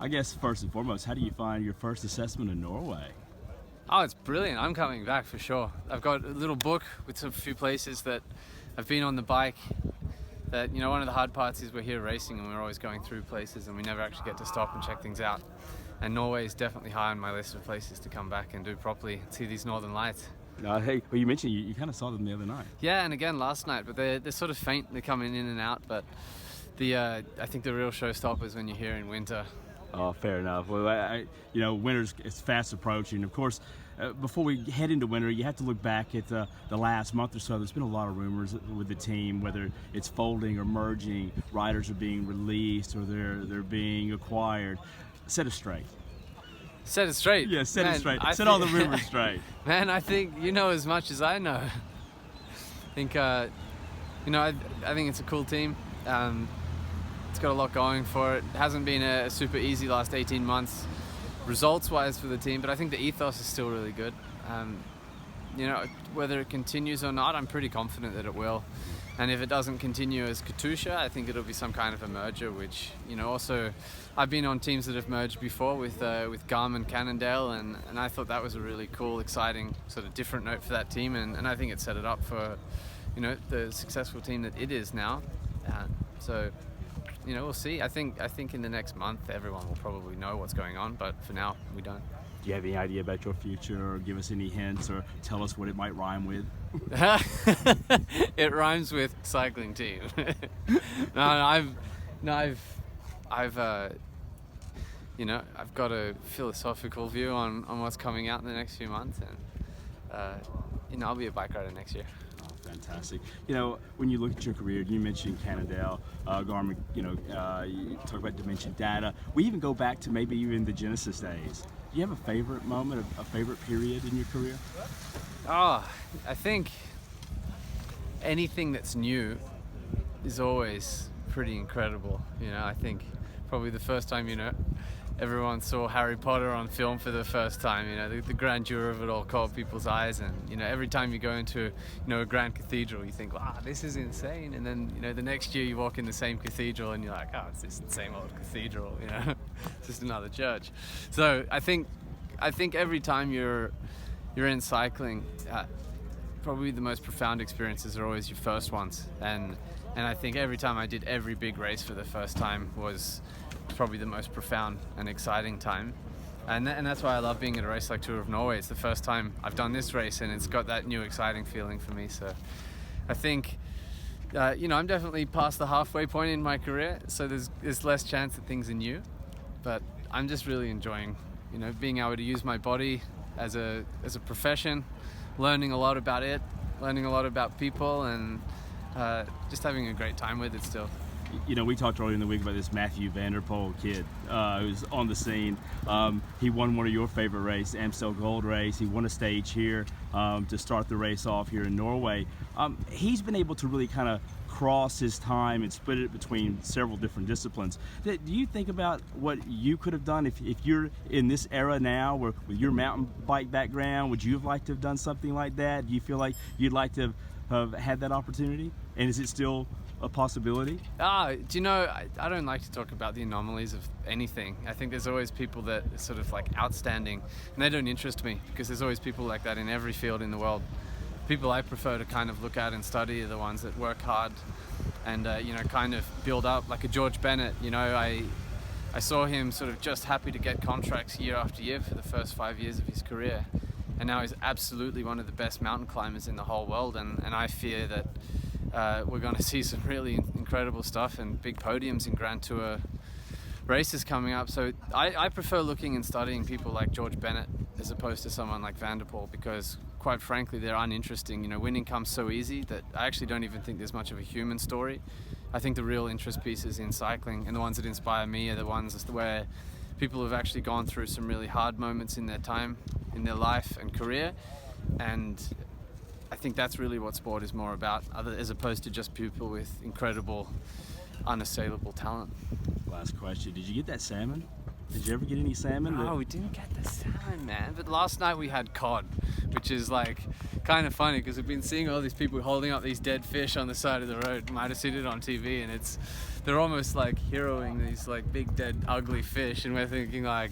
I guess first and foremost, how do you find your first assessment in Norway? Oh, it's brilliant. I'm coming back for sure. I've got a little book with a few places that I've been on the bike. That, you know, one of the hard parts is we're here racing and we're always going through places and we never actually get to stop and check things out. And Norway is definitely high on my list of places to come back and do properly, see these northern lights. Hey, well, you mentioned you kind of saw them the other night. Yeah, and again last night, but they're sort of faint. They're coming in and out, but I think the real showstopper is when you're here in winter. Oh, fair enough. Well, winter's it's fast approaching. Of course, before we head into winter, you have to look back at the last month or so. There's been a lot of rumors with the team, whether it's folding or merging. Riders are being released or they're being acquired. Set it straight. Set it straight. Yeah, set Man, it straight. Set all the rumors straight. Man, I think you know as much as I know. I think I think it's a cool team. It's got a lot going for it. It hasn't been a super easy last 18 months results-wise for the team, but I think the ethos is still really good. Whether it continues or not, I'm pretty confident that it will. And if it doesn't continue as Katusha, I think it'll be some kind of a merger, which, also I've been on teams that have merged before with Garmin Cannondale, and I thought that was a really cool, exciting, sort of different note for that team, and I think it set it up for, the successful team that it is now. We'll see. I think in the next month, everyone will probably know what's going on, but for now, we don't. Do you have any idea about your future, or give us any hints, or tell us what it might rhyme with? It rhymes with cycling team. I've got a philosophical view on what's coming out in the next few months, and I'll be a bike rider next year. Fantastic. When you look at your career, you mentioned Cannondale, Garmin, you talk about dimension data. We even go back to maybe even the Genesis days. Do you have a favorite moment, a favorite period in your career? Oh, I think anything that's new is always pretty incredible. I think probably the first time, everyone saw Harry Potter on film for the first time, the grandeur of it all caught people's eyes, and every time you go into a grand cathedral, you think, wow, this is insane, and then the next year you walk in the same cathedral and you're like, oh, it's just the same old cathedral, it's just another church. So I think every time you're in cycling, probably the most profound experiences are always your first ones, and I think every time I did every big race for the first time was probably the most profound and exciting time, and that's why I love being at a race like Tour of Norway. It's the first time I've done this race, and it's got that new exciting feeling for me. So I think I'm definitely past the halfway point in my career, so there's less chance that things are new, but I'm just really enjoying being able to use my body as a profession, learning a lot about it, learning a lot about people, and just having a great time with it still. We talked earlier in the week about this Matthew van der Poel kid who's on the scene. He won one of your favorite races, Amstel Gold Race. He won a stage here to start the race off here in Norway. He's been able to really kind of cross his time and split it between several different disciplines. Do you think about what you could have done if you're in this era now, where with your mountain bike background? Would you have liked to have done something like that? Do you feel like you'd like to have had that opportunity? And is it still a possibility? I don't like to talk about the anomalies of anything. I think there's always people that are sort of like outstanding, and they don't interest me, because there's always people like that in every field in the world. People I prefer to kind of look at and study are the ones that work hard and kind of build up, like a George Bennett. I saw him sort of just happy to get contracts year after year for the first 5 years of his career, and now he's absolutely one of the best mountain climbers in the whole world, and I fear that we're going to see some really incredible stuff and big podiums in Grand Tour races coming up. So I prefer looking and studying people like George Bennett as opposed to someone like Van der Poel, because quite frankly they're uninteresting. Winning comes so easy that I actually don't even think there's much of a human story. I think the real interest pieces in cycling, and the ones that inspire me, are the ones where people have actually gone through some really hard moments in their time, in their life and career, and I think that's really what sport is more about, as opposed to just people with incredible, unassailable talent. Last question: did you get that salmon? Did you ever get any salmon? No, we didn't get the salmon, man. But last night we had cod, which is like kind of funny because we've been seeing all these people holding up these dead fish on the side of the road. Might have seen it on TV, and they're almost like heroing these like big dead ugly fish, and we're thinking like,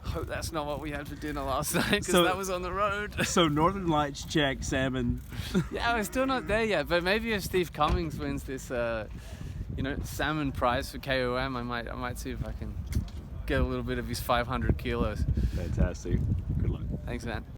hope that's not what we had for dinner last night because that was on the road. So Northern Lights check, salmon. Yeah, we're still not there yet, but maybe if Steve Cummings wins this, salmon prize for KOM, I might see if I can get a little bit of his 500 kilos. Fantastic. Good luck. Thanks, man.